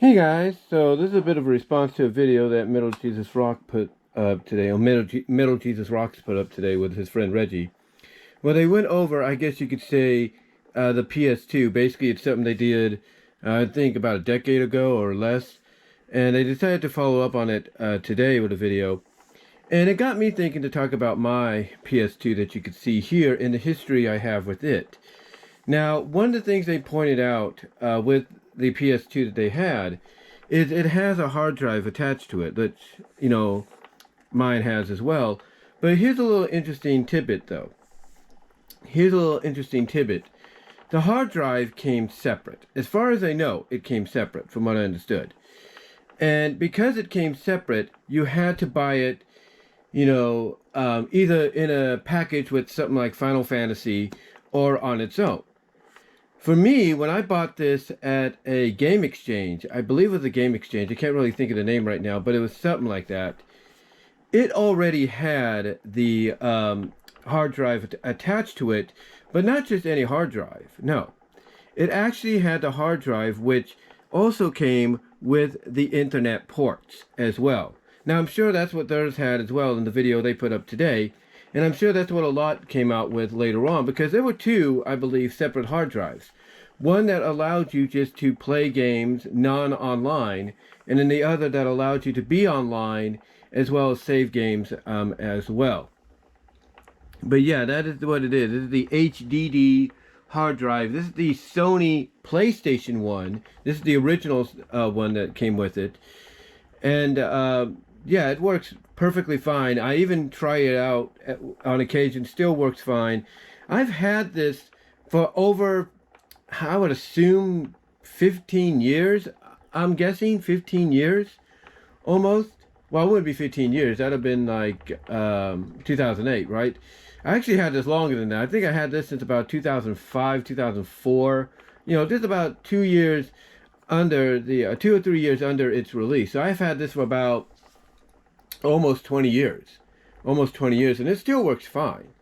Hey guys, so this is a bit of a response to a video that MetalJesusRocks put up today, or MetalJesusRocks put up today with his friend Reggie. Well, they went over, I guess you could say, the PS2. Basically, it's something they did, I think, about a decade ago or less, and they decided to follow up on it today with a video. And it got me thinking to talk about my PS2 that you could see here in the history I have with it. Now, one of the things they pointed out with the PS2 that they had is it has a hard drive attached to it, which, mine has as well. But here's a little interesting tidbit, though. Here's a little interesting tidbit. The hard drive came separate. As far as I know, it came separate, from what I understood. And because it came separate, you had to buy it, either in a package with something like Final Fantasy or on its own. For me, when I bought this at a game exchange, I believe it was a game exchange, I can't really think of the name right now, but it was something like that. It already had the hard drive attached to it, but not just any hard drive, no. It actually had the hard drive which also came with the internet ports as well. Now I'm sure that's what theirs had as well in the video they put up today, and I'm sure that's what a lot came out with later on, because there were two, I believe, separate hard drives. One that allowed you just to play games non-online, and then the other that allowed you to be online as well as save games as well. But yeah, that is what it is. This is the HDD hard drive. This is the Sony PlayStation 1. This is the original one that came with it. And yeah, it works perfectly fine. I even try it out on occasion, still works fine. I've had this for over, I would assume, 15 years. I'm guessing 15 years, almost. Well, it wouldn't be 15 years. That'd have been like 2008, right? I actually had this longer than that. I think I had this since about 2005, 2004. Just about 2 years under the 2 or 3 years under its release. So I've had this for about almost 20 years. Almost 20 years, and it still works fine.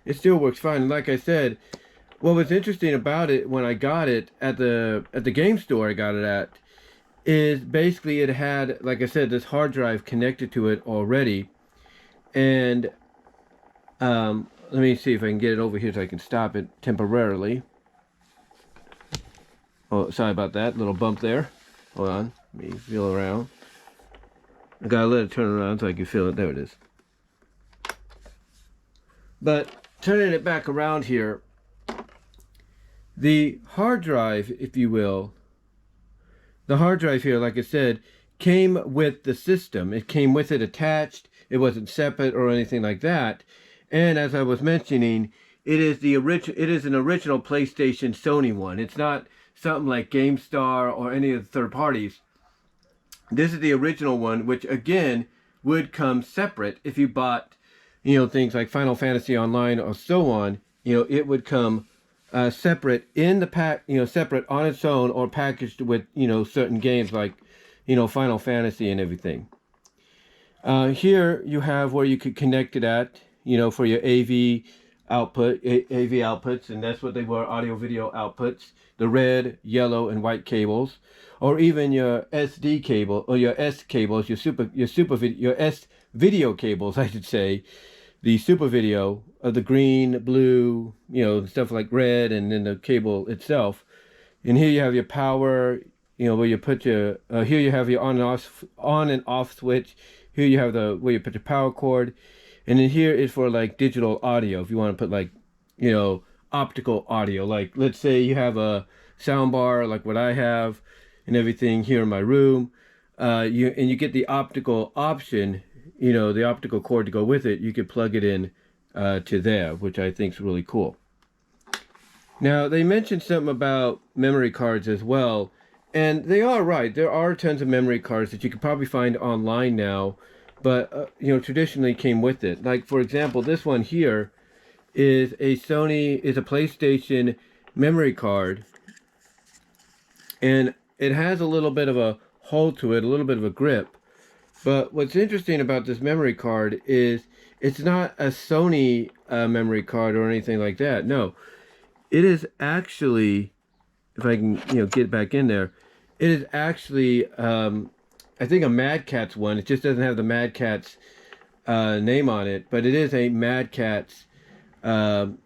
It still works fine. And like I said, what was interesting about it when I got it at the game store I got it at is basically it had, like I said, this hard drive connected to it already. And let me see if I can get it over here so I can stop it temporarily. Oh, sorry about that. Little bump there. Hold on. Let me feel around. I gotta let it turn around so I can feel it. There it is. But turning it back around here, the hard drive, if you will, the hard drive here, like I said, came with the system. It came with it attached. It wasn't separate or anything like that. And as I was mentioning, it is an original PlayStation Sony one. It's not something like GameStar or any of the third parties. This is the original one, which again would come separate if you bought, things like Final Fantasy Online or so on. It would come separate in the pack, separate on its own or packaged with, certain games like, Final Fantasy and everything. Here you have where you could connect it at, for your AV outputs, and that's what they were, audio video outputs, the red, yellow, and white cables, or even your SD cable or your S cables, your S video cables, I should say, the super video of the green, blue, stuff like red, and then the cable itself. And here you have your power, where you put your here you have your on and off switch. Here you have where you put your power cord. And then here is for like digital audio, if you want to put like, optical audio. Like let's say you have a sound bar like what I have and everything here in my room. You get the optical option, the optical cord to go with it. You could plug it in to there, which I think is really cool. Now they mentioned something about memory cards as well. And they are right. There are tons of memory cards that you could probably find online now, but traditionally came with it. Like for example, this one here is a PlayStation memory card, and it has a little bit of a hold to it, a little bit of a grip. But what's interesting about this memory card is it's not a Sony memory card or anything like that. No, it is actually, if I can get back in there, it is actually, I think, a Mad Catz one. It just doesn't have the Mad Catz name on it, but it is a Mad Catz. It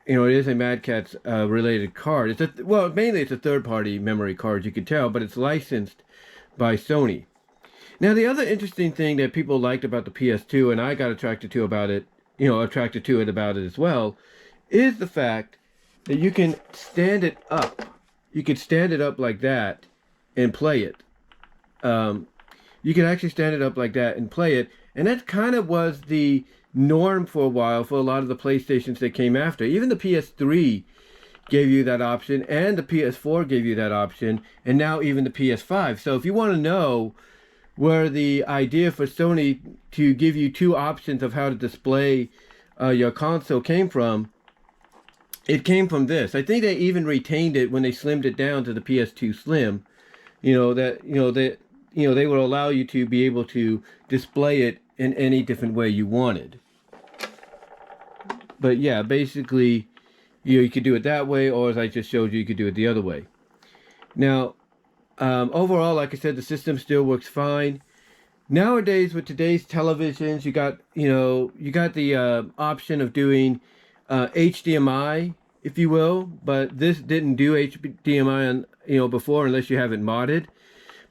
is a Mad Catz related card. Well, mainly it's a third-party memory card, you can tell, but it's licensed by Sony. Now, the other interesting thing that people liked about the PS2, and I got attracted to it about it as well, is the fact that you can stand it up. You can stand it up like that and play it. You can actually stand it up like that and play it, and that kind of was the norm for a while for a lot of the PlayStations that came after. Even the PS3 gave you that option, and the PS4 gave you that option, and now even the PS5. So if you want to know where the idea for Sony to give you two options of how to display your console came from, it came from this. I think they even retained it when they slimmed it down to the PS2 Slim. They would allow you to be able to display it in any different way you wanted. But yeah, basically, you could do it that way, or as I just showed you, you could do it the other way. Now, overall, like I said, the system still works fine. Nowadays, with today's televisions, you got the option of doing HDMI, if you will, but this didn't do HDMI before, unless you have it modded.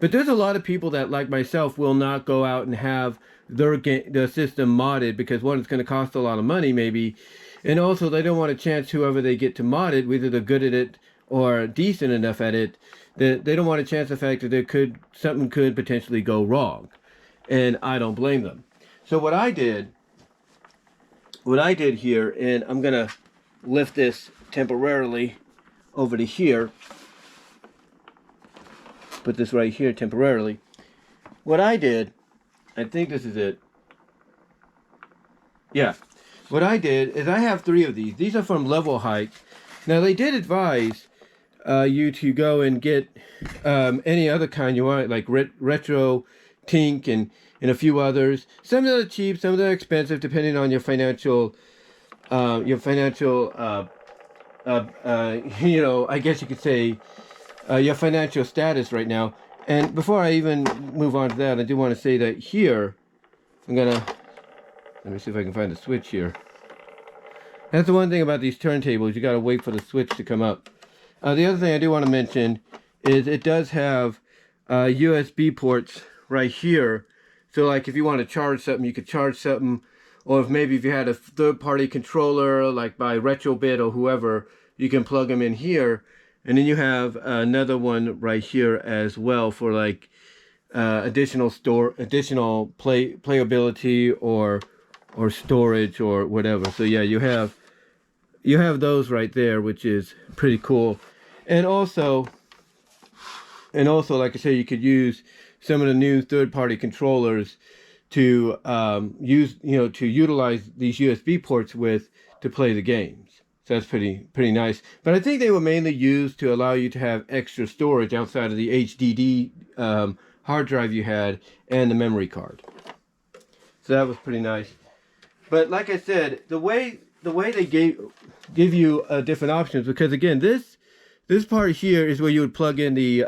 But there's a lot of people that, like myself, will not go out and have their system modded, because one, it's going to cost a lot of money maybe, and also they don't want to chance whoever they get to mod it, whether they're good at it or decent enough at it, that they don't want to chance the fact that something could potentially go wrong, and I don't blame them. So what I did here, and I'm gonna lift this temporarily over to here, put this right here temporarily. What I did, I think this is it. Yeah. What I did is I have 3 of these. These are from Level Hike. Now, they did advise you to go and get any other kind you want, like Retro, Tink, and a few others. Some of them are cheap, some of them are expensive, depending on your financial, I guess you could say, your financial status right now. And before I even move on to that, I do want to say that here, let me see if I can find the switch here. That's the one thing about these turntables, you got to wait for the switch to come up. The other thing I do want to mention is it does have USB ports right here. So like if you want to charge something, you could charge something. Or if you had a third-party controller, like by Retrobit or whoever, you can plug them in here. And then you have another one right here as well for like additional playability or storage or whatever. So yeah, you have those right there, which is pretty cool. And also, like I said, you could use some of the new third-party controllers to utilize these USB ports to play the games. So that's pretty nice. But I think they were mainly used to allow you to have extra storage outside of the HDD hard drive you had and the memory card. So that was pretty nice. But like I said, the way they give you different options, because again, this part here is where you would plug in the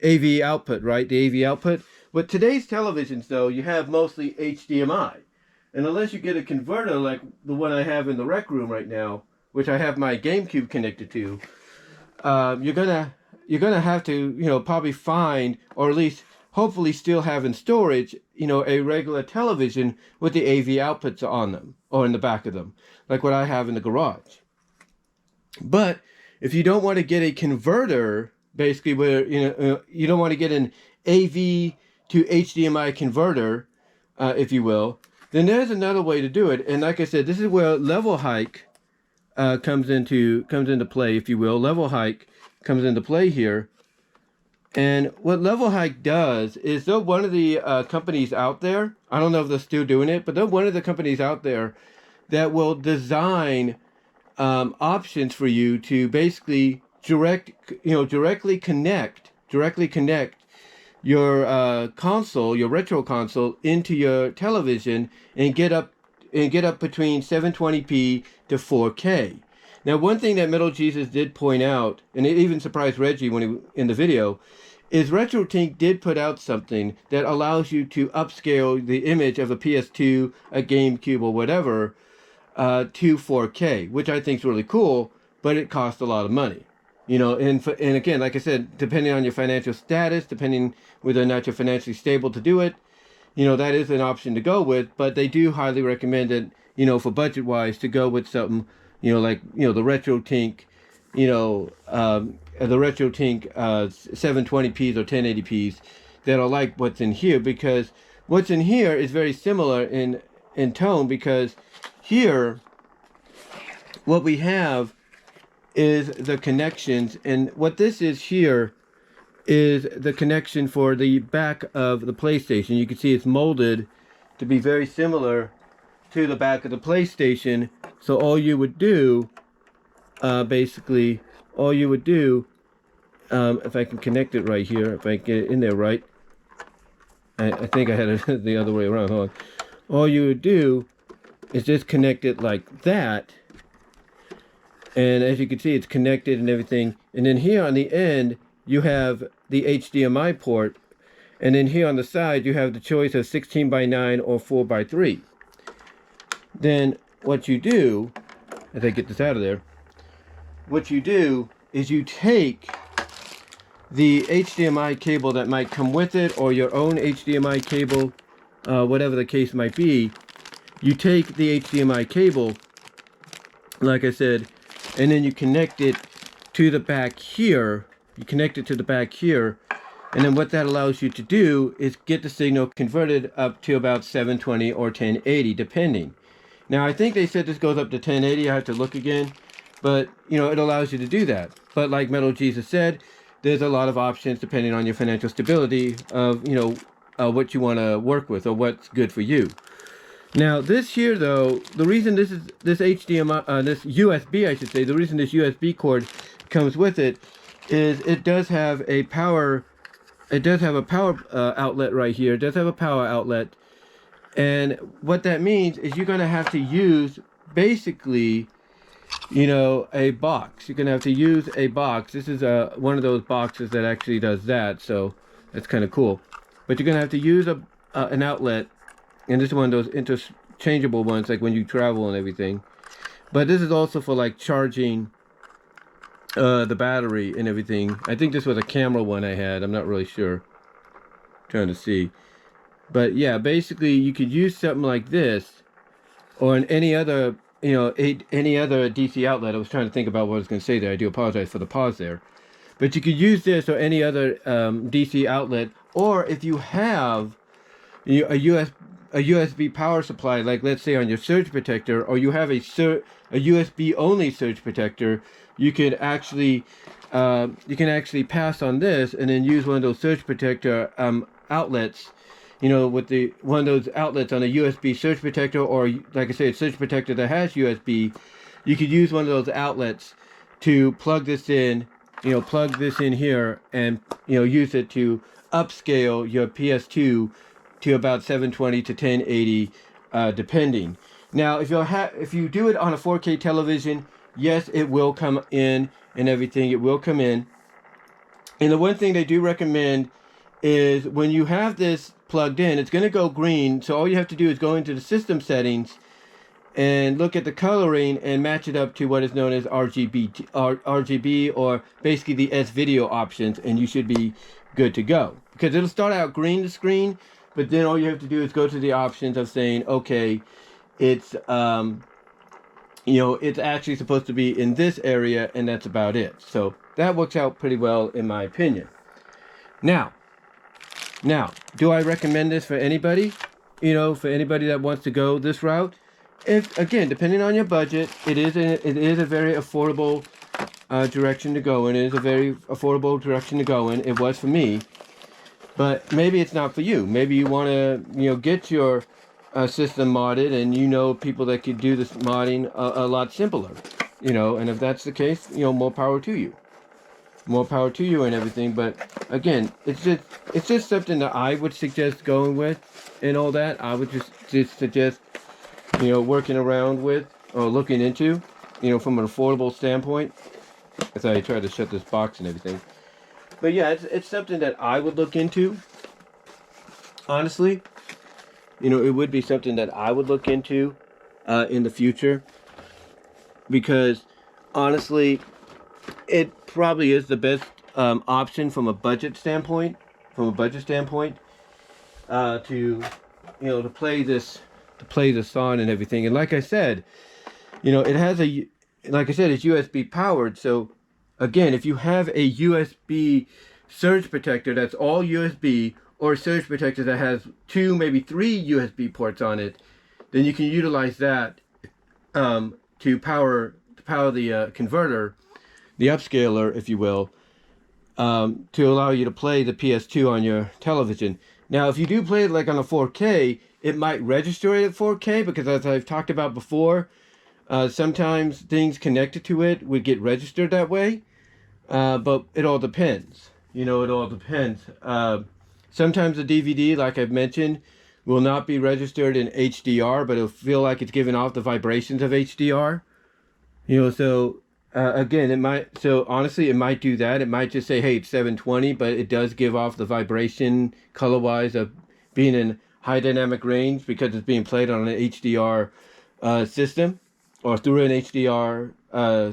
AV output, right? The AV output. With today's televisions, though, you have mostly HDMI. And unless you get a converter like the one I have in the rec room right now, which I have my GameCube connected to, you're gonna have to probably find, or at least hopefully still have in storage, a regular television with the AV outputs on them or in the back of them, like what I have in the garage. But if you don't want to get a converter, basically where you don't want to get an AV to HDMI converter, if you will, then there's another way to do it. And like I said, this is where Level Hike comes into play, if you will. Level Hike comes into play here. And what Level Hike does is they're one of the companies out there. I don't know if they're still doing it, but they're one of the companies out there that will design options for you to basically directly connect your console, your retro console, into your television and get up between 720p to 4K. Now, one thing that Metal Jesus did point out, and it even surprised Reggie when in the video, is RetroTink did put out something that allows you to upscale the image of a PS2, a GameCube, or whatever to 4K, which I think is really cool, but it costs a lot of money. And again, like I said, depending on your financial status, depending whether or not you're financially stable to do it, that is an option to go with, but they do highly recommend it, for budget-wise, to go with something, like, the RetroTink, the RetroTink 720p's or 1080p's that are like what's in here, because what's in here is very similar in tone, because here, what we have is the connections, and what this is here is the connection for the back of the PlayStation. You can see it's molded to be very similar to the back of the PlayStation. So all you would do, basically, if I can connect it right here, if I get it in there right, I think I had it the other way around. Hold on. All you would do is just connect it like that. And as you can see, it's connected and everything. And then here on the end, you have the HDMI port. And then here on the side, you have the choice of 16:9 or 4:3. Then what you do, as I get this out of there, what you do is you take the HDMI cable that might come with it, or your own HDMI cable, whatever the case might be. You take the HDMI cable, like I said, and then you connect it to the back here. You connect it to the back here, and then what that allows you to do is get the signal converted up to about 720 or 1080, depending. Now, I think they said this goes up to 1080. I have to look again, but it allows you to do that. But like Metal Jesus said, there's a lot of options depending on your financial stability of what you want to work with or what's good for you. Now this here, though, the reason this HDMI, this USB, I should say, the reason this USB cord comes with it is it does have a power. It does have a power outlet right here. It does have a power outlet, and what that means is you're going to have to use basically, a box. You're going to have to use a box. This is one of those boxes that actually does that, so that's kind of cool. But you're going to have to use an outlet. And this is one of those interchangeable ones, like when you travel and everything. But this is also for like charging the battery and everything. I think this was a camera one I had. I'm not really sure. Trying to see. But yeah, basically you could use something like this, or in any other, any other DC outlet. I was trying to think about what I was going to say there. I do apologize for the pause there. But you could use this or any other DC outlet, or if you have a USB power supply, like let's say on your surge protector, or you have a USB only surge protector, you can actually pass on this and then use one of those surge protector outlets, with one of those outlets on a USB surge protector, or like I say, a surge protector that has USB. You could use one of those outlets to plug this in, here, and use it to upscale your PS2 to about 720 to 1080, depending. Now, if you do it on a 4K television, yes, it will come in and everything. It will come in. And the one thing they do recommend is when you have this plugged in, it's going to go green. So all you have to do is go into the system settings and look at the coloring and match it up to what is known as RGB, or basically the S-video options, and you should be good to go. Because it'll start out green, the screen, but then all you have to do is go to the options of saying, okay, it's it's actually supposed to be in this area, and that's about it. So that works out pretty well in my opinion. Now, do I recommend this for anybody? For anybody that wants to go this route? If, again, depending on your budget, it is a very affordable direction to go in. It is a very affordable direction to go in. It was for me. But maybe it's not for you. Maybe you want to, get your system modded, and people that could do this modding a lot simpler. And if that's the case, more power to you. More power to you and everything. But again, it's just something that I would suggest going with and all that. I would just suggest, working around with or looking into, from an affordable standpoint. As I try to shut this box and everything. But yeah, it's something that I would look into. Honestly, you know, it would be something that I would look into in the future, because honestly, it probably is the best option from a budget standpoint. To to play this on and everything. And like I said, you know, it has like I said, it's USB powered. So again, if you have a USB surge protector that's all USB, or a surge protector that has 2, maybe 3 USB ports on it, then you can utilize that to power the converter, the upscaler, if you will, to allow you to play the PS2 on your television. Now, if you do play it like on a 4K, it might register it at 4K, because as I've talked about before, sometimes things connected to it would get registered that way. But it all depends. You know, it all depends. Sometimes the DVD, like I've mentioned, will not be registered in HDR, but it'll feel like it's giving off the vibrations of HDR. You know, so again, honestly, it might do that. It might just say, hey, it's 720, but it does give off the vibration color-wise of being in high dynamic range, because it's being played on an HDR system, or through an HDR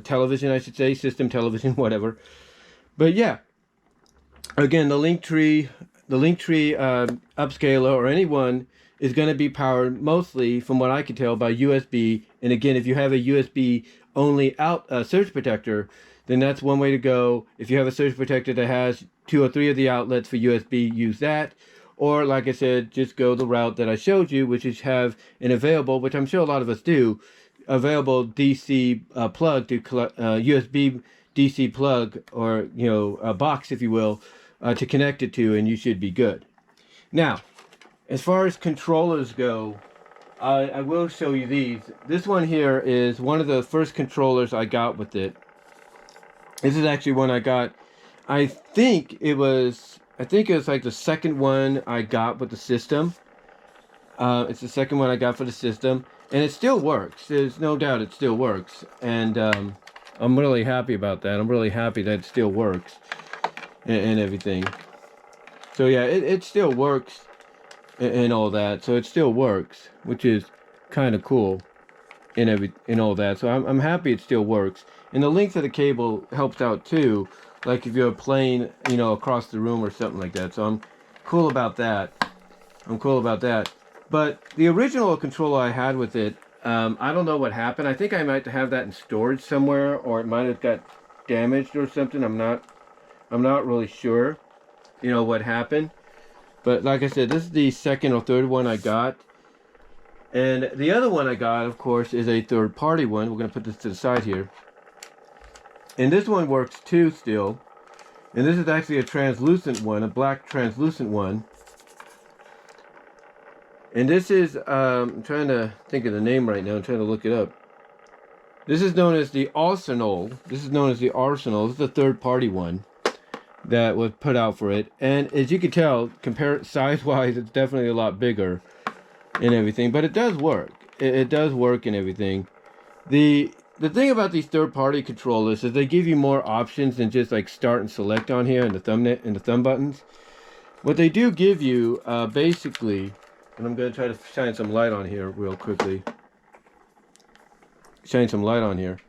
television, I should say, system television, whatever. But yeah, again, the Linktree upscaler, or anyone, is going to be powered mostly, from what I can tell, by USB. And again, if you have a USB only out surge protector, then that's one way to go. If you have a surge protector that has 2 or 3 of the outlets for USB, use that. Or like I said, just go the route that I showed you, which is have an available, which I'm sure a lot of us do, available DC plug to USB DC plug, or a box, if you will, to connect it to, and you should be good. Now, as far as controllers go, I will show you these. This one here is one of the first controllers I got with it. This is actually one I got. I think it was like the second one I got with the system. It's the second one I got for the system, and it still works. There's no doubt it still works, and I'm really happy about that. I'm really happy that it still works and everything. So yeah, it still works and all that. So it still works, which is kind of cool and all that. So I'm happy it still works. And the length of the cable helps out too, like if you're playing, across the room or something like that. So I'm cool about that. But the original controller I had with it, I don't know what happened. I think I might have that in storage somewhere, or it might have got damaged or something. I'm not really sure, what happened. But like I said, this is the second or third one I got. And the other one I got, of course, is a third-party one. We're going to put this to the side here. And this one works too still. And this is actually a translucent one, a black translucent one. And this is, I'm trying to think of the name right now. I'm trying to look it up. This is known as the Arsenal. This is the third-party one that was put out for it. And as you can tell, size-wise, it's definitely a lot bigger and everything. But it does work. It does work and everything. The thing about these third-party controllers is they give you more options than just like start and select on here and the thumb buttons. What they do give you, basically, and I'm going to try to shine some light on here real quickly. Shine some light on here.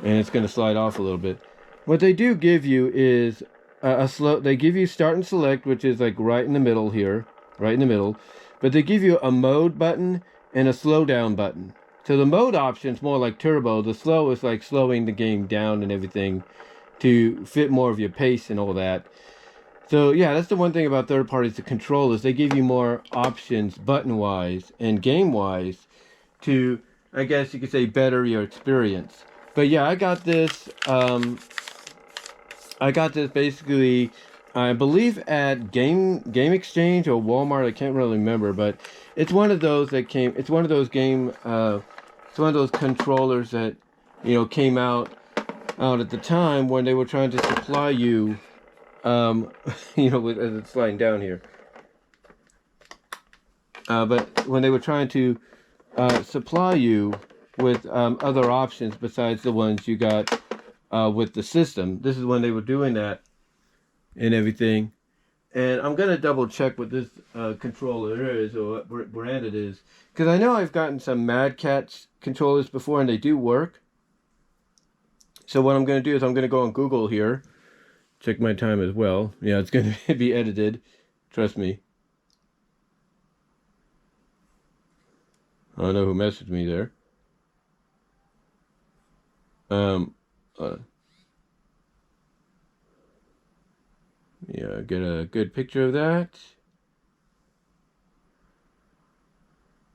And it's going to slide off a little bit. What they do give you is they give you start and select, which is like right in the middle here. Right in the middle. But they give you a mode button and a slow down button. So the mode option is more like turbo. The slow is like slowing the game down and everything to fit more of your pace and all that. So yeah, that's the one thing about third parties, the controllers. They give you more options button-wise and game-wise to, I guess you could say, better your experience. But yeah, I got this basically, I believe at Game Exchange or Walmart. I can't really remember, but it's one of those that came. It's one of those controllers that came out at the time when they were trying to supply you, as it's sliding down here. But when they were trying to supply you with other options besides the ones you got with the system, this is when they were doing that. and everything. And I'm gonna double check what this controller is, or what brand it is, because I know I've gotten some Mad Catz controllers before, and they do work. So what I'm gonna do is I'm gonna go on Google here, check my time as well. Yeah, it's gonna be edited, trust me. I don't know who messaged me there. Yeah, get a good picture of that.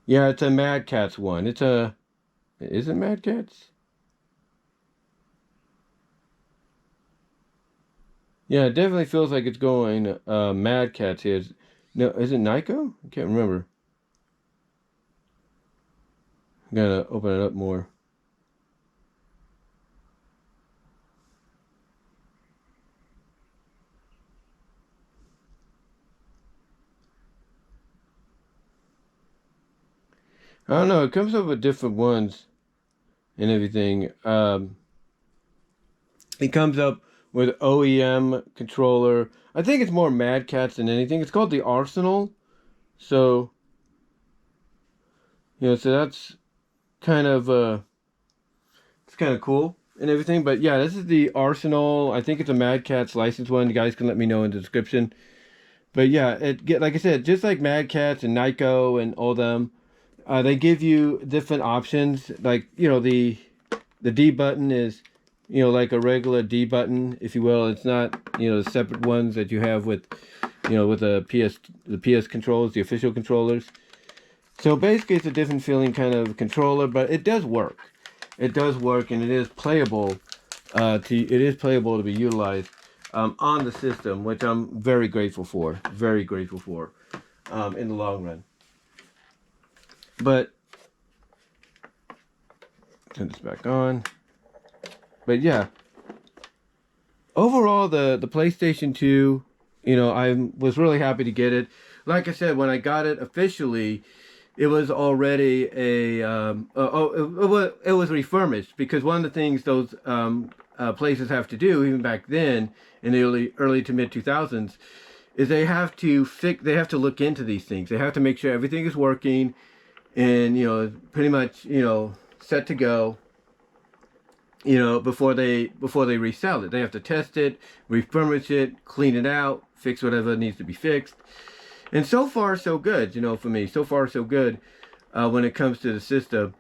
Yeah, it's a Mad Catz one. Is it Mad Catz? Yeah, it definitely feels like it's going Mad Catz here. No, is it Nyko? I can't remember. I'm gonna open it up more. I don't know. It comes up with different ones and everything. It comes up with OEM controller. I think it's more Mad Catz than anything. It's called the Arsenal. So, so that's kind of it's kind of cool and everything. But yeah, this is the Arsenal. I think it's a Mad Catz licensed one. You guys can let me know in the description. But yeah, like I said, just like Mad Catz and Nyko and all them, they give you different options. Like the D button is like a regular D button, if you will. It's not the separate ones that you have with with the PS controllers, the official controllers. So basically, it's a different feeling kind of controller, but it does work. It does work, and it is playable. It is playable to be utilized on the system, which I'm very grateful for. Very grateful for in the long run. But turn this back on. But yeah, overall, the PlayStation 2, I was really happy to get it. Like I said, when I got it officially, it was already it was refurbished, because one of the things those places have to do, even back then in the early to mid 2000s, is they have to look into these things. They have to make sure everything is working, and pretty much set to go. Before they resell it, they have to test it, refurbish it, clean it out, fix whatever needs to be fixed. And so far, so good, for me. So far, so good when it comes to the system.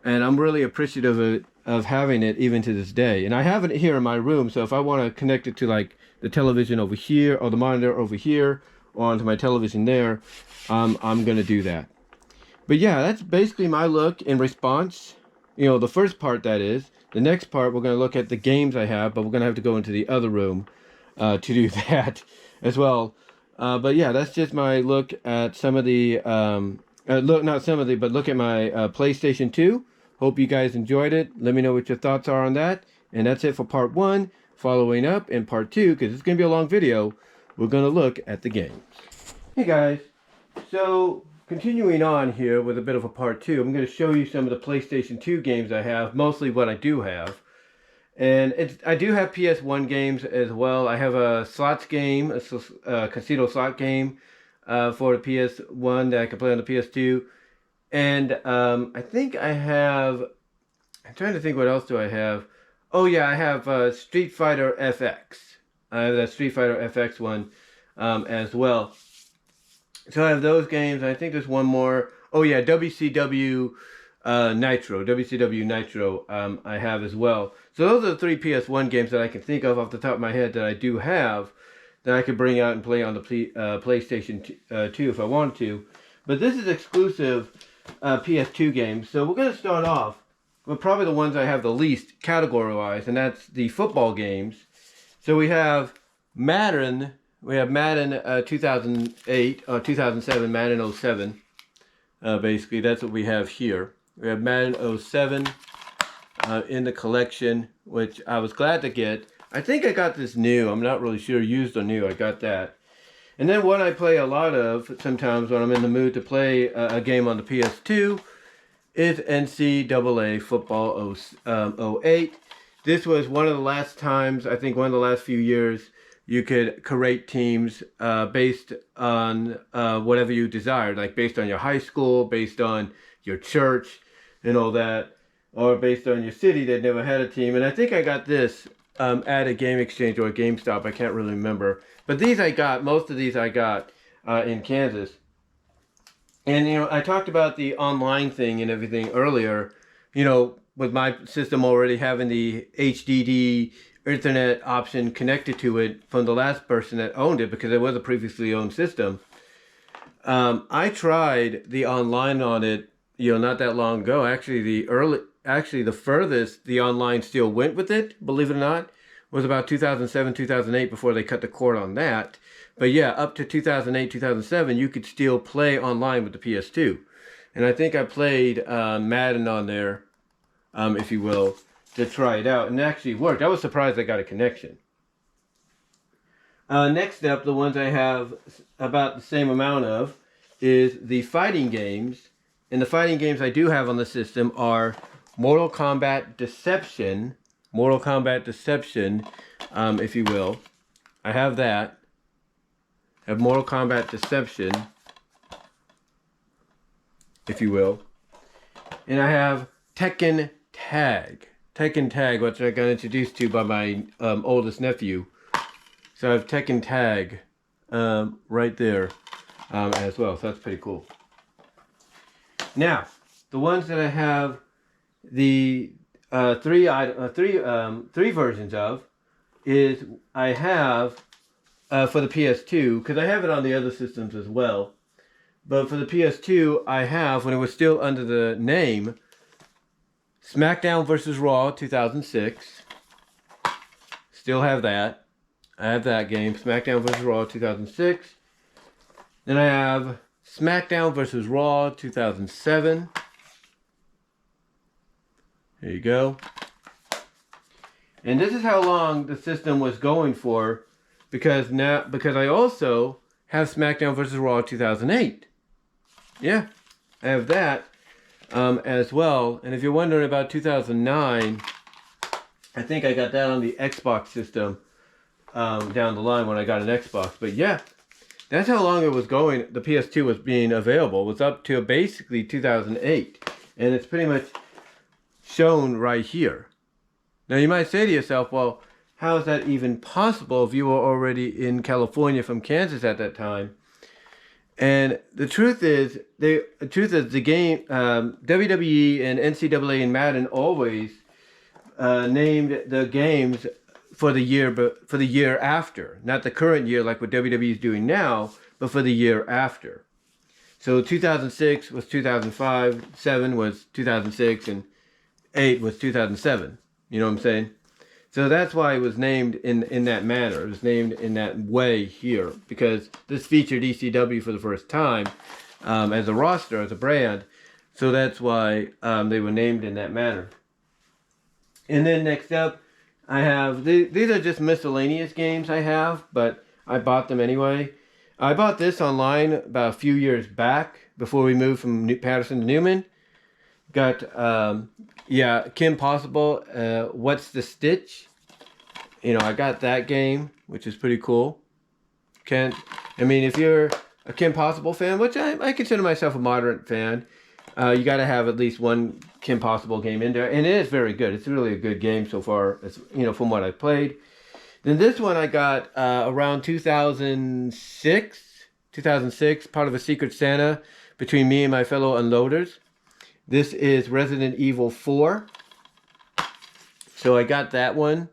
And I'm really appreciative of having it even to this day. And I have it here in my room, so if I want to connect it to like the television over here, or the monitor over here, or onto my television there, I'm going to do that. But yeah, that's basically my look in response. The first part, that is. The next part, we're going to look at the games I have, but we're going to have to go into the other room to do that as well. But yeah, that's just my look at some of the, look at my PlayStation 2. Hope you guys enjoyed it. Let me know what your thoughts are on that. And that's it for part 1. Following up in part 2, because it's going to be a long video, we're going to look at the games. Hey guys, so continuing on here with a bit of a part 2, I'm going to show you some of the PlayStation 2 games I have, mostly what I do have. And I do have PS1 games as well. I have a slots game, a casino slot game for the PS1 that I can play on the PS2. And I think I have, I'm trying to think, what else do I have? Oh yeah, I have Street Fighter FX. I have that Street Fighter FX one as well. So I have those games. I think there's one more. Oh yeah, WCW Nitro I have as well. So those are the 3 PS1 games that I can think of off the top of my head that I do have, that I could bring out and play on the PlayStation 2 if I wanted to. But this is exclusive PS2 games. So we're going to start off with probably the ones I have the least category-wise, and that's the football games. So we have Madden. We have Madden 2008, 2007, Madden 07. Basically, that's what we have here. We have Madden 07 in the collection, which I was glad to get. I think I got this new. I'm not really sure, used or new. I got that. And then one I play a lot of sometimes when I'm in the mood to play a game on the PS2 is NCAA Football 08. This was one of the last times, I think one of the last few years, you could create teams based on whatever you desired, like based on your high school, based on your church, and all that, or based on your city that never had a team. And I think I got this at a Game Exchange or a GameStop. I can't really remember. But these I got, most of these I got in Kansas. And, you know, I talked about the online thing and everything earlier, you know, with my system already having the HDD Ethernet option connected to it from the last person that owned it, because it was a previously owned system. I tried the online on it, you know, not that long ago. Actually, the furthest the online still went with it, believe it or not, was about 2007, 2008 before they cut the cord on that. But yeah, up to 2008, 2007, you could still play online with the PS2. And I think I played Madden on there, if you will, to try it out. And it actually worked. I was surprised I got a connection. Next up, the ones I have about the same amount of is the fighting games. And the fighting games I do have on the system are Mortal Kombat Deception. Mortal Kombat Deception, if you will. I have that. I have Mortal Kombat Deception, if you will. And I have Tekken Tag. Tekken Tag, which I got introduced to by my oldest nephew. So I have Tekken Tag right there as well. So that's pretty cool. Now, the ones that I have the three versions of is I have for the PS2, because I have it on the other systems as well. But for the PS2, I have, when it was still under the name, SmackDown vs. Raw 2006. Still have that. I have that game, SmackDown vs. Raw 2006. Then I have SmackDown vs. Raw 2007. There you go. And this is how long the system was going for, because I also have SmackDown vs. Raw 2008. Yeah, I have that as well. And if you're wondering about 2009, I think I got that on the Xbox system down the line when I got an Xbox. But yeah, that's how long it was going. The PS2 was being available. It was up to basically 2008. And it's pretty much shown right here. Now you might say to yourself, well, how is that even possible if you were already in California from Kansas at that time? And the truth is, the game, WWE and NCAA and Madden always named the games for the year after, not the current year like what WWE is doing now, but for the year after. So 2006 was 2005, 7 was 2006, and 8 was 2007. You know what I'm saying? So that's why it was named in that manner. It was named in that way here, because this featured ECW for the first time as a roster, as a brand. So that's why they were named in that manner. And then next up, I have, these are just miscellaneous games I have, but I bought them anyway. I bought this online about a few years back, before we moved from Patterson to Newman. Got, Kim Possible, What's the Stitch? You know, I got that game, which is pretty cool. I mean, if you're a Kim Possible fan, which I consider myself a moderate fan, you got to have at least one Kim Possible game in there. And it is very good. It's really a good game so far, as, you know, from what I've played. Then this one I got around 2006, part of a Secret Santa between me and my fellow unloaders. This is Resident Evil 4. So I got that one.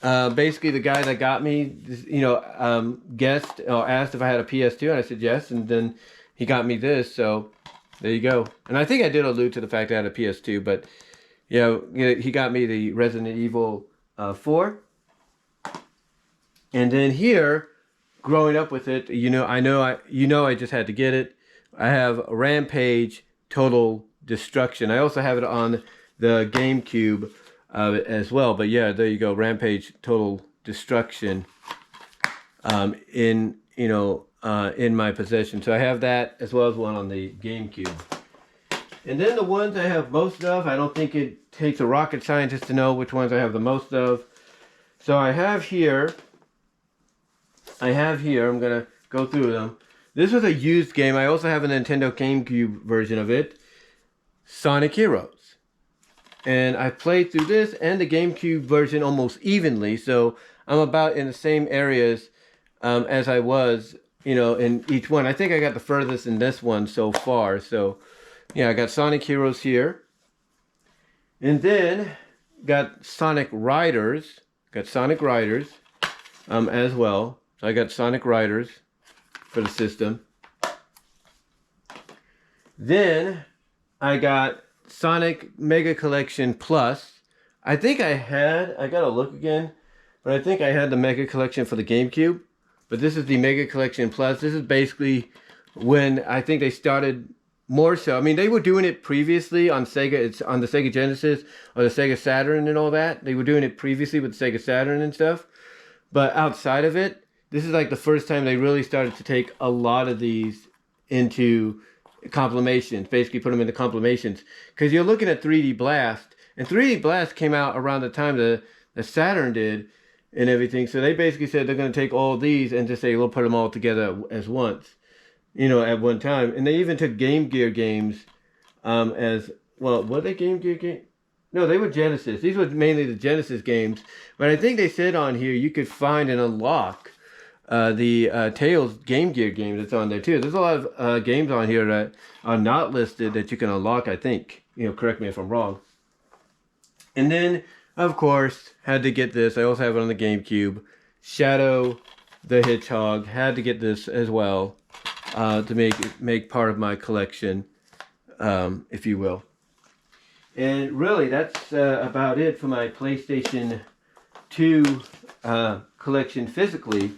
Basically, the guy that got me, you know, asked if I had a PS2, and I said yes, and then he got me this, so there you go. And I think I did allude to the fact that I had a PS2, but, you know, he got me the Resident Evil 4. And then here, growing up with it, I just had to get it. I have Rampage Total Destruction. I also have it on the GameCube as well. But yeah, there you go, Rampage Total Destruction in my possession. So I have that as well as one on the GameCube. And then the ones I have most of, I don't think it takes a rocket scientist to know which ones I have the most of. So I have here I have here, I'm going to go through them. This was a used game. I also have a Nintendo GameCube version of it, Sonic Heroes. And I played through this and the GameCube version almost evenly, so I'm about in the same areas as I was, you know, in each one. I think I got the furthest in this one so far. So, yeah, I got Sonic Heroes here. And then got Sonic Riders. Got Sonic Riders as well. So I got Sonic Riders for the system. Then I got Sonic Mega Collection Plus. I think I gotta look again, but I think I had the Mega Collection for the GameCube. But this is the Mega Collection Plus. This is basically when I think they started more so. I mean, they were doing it previously on Sega. It's on the Sega Genesis or the Sega Saturn and all that. They were doing it previously with the Sega Saturn and stuff. But outside of it, this is like the first time they really started to take a lot of these into compilations, basically put them into compilations. Because you're looking at 3D Blast, and 3D Blast came out around the time the Saturn did and everything. So they basically said they're going to take all these and just say, we'll put them all together as once, you know, at one time. And they even took Game Gear games as, well, were they Game Gear games? No, they were Genesis. These were mainly the Genesis games. But I think they said on here you could find and unlock the Tails Game Gear game that's on there too. There's a lot of games on here that are not listed that you can unlock, I think. You know, correct me if I'm wrong. And then, of course, had to get this. I also have it on the GameCube. Shadow the Hedgehog. Had to get this as well to make part of my collection, if you will. And really, that's about it for my PlayStation 2 collection physically.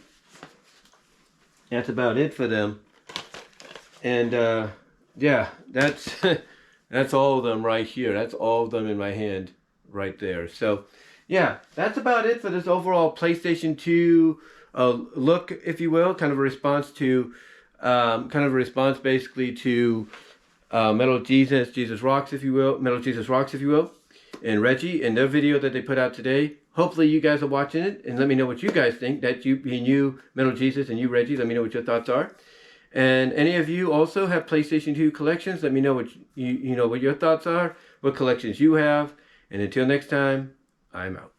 That's about it for them. And yeah, that's that's all of them right here. That's all of them in my hand right there. So yeah, that's about it for this overall PlayStation 2 look, if you will. Kind of a response to, basically to MetalJesusRocks, if you will. MetalJesusRocks, if you will. And Reggie, and their video that they put out today. Hopefully you guys are watching it, and let me know what you guys think. That you, being you, Metal Jesus, and you, Reggie, let me know what your thoughts are. And any of you also have PlayStation 2 collections, let me know what you know what your thoughts are, what collections you have. And until next time, I'm out.